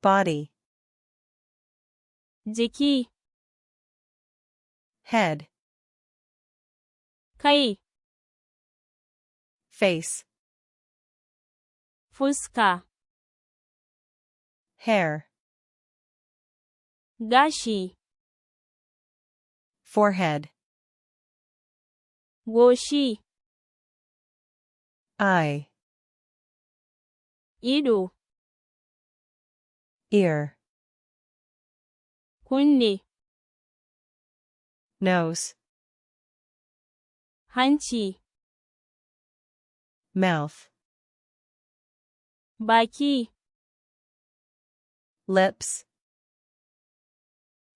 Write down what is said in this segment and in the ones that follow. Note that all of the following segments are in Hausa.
body, jiki, head, kai, face, fuska, hair, gashi, forehead, goshi, eye, ido, ear, kunne, nose, hanci, mouth, baki, lips,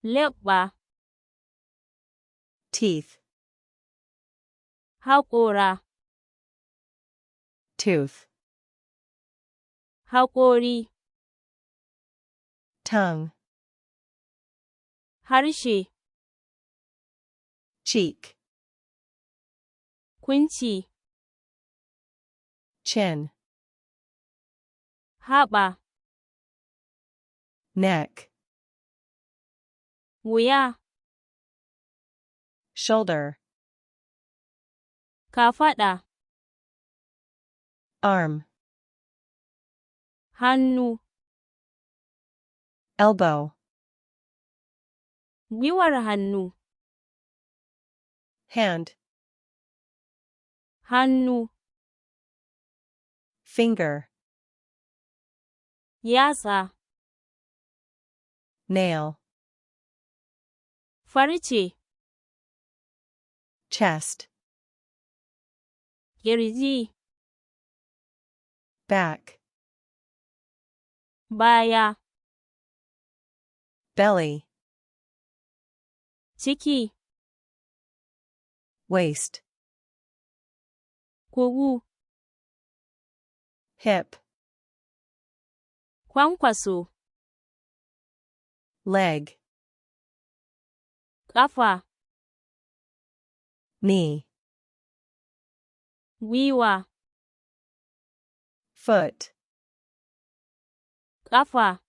leɓɓa, teeth, haƙora, tooth, haƙori, tongue, harshe, cheek, kunci, chin, haɓa, neck, wuya, shoulder, kafaɗa, arm, hannu, elbow, gwiwar hannu, hand, hannu, finger, yatsa, nail, farce, chest, ƙirji, back, baya, belly, ciki, waist, kugu, hip, kwankwaso, leg, ƙafa, knee, gwiwa, foot, ƙafa,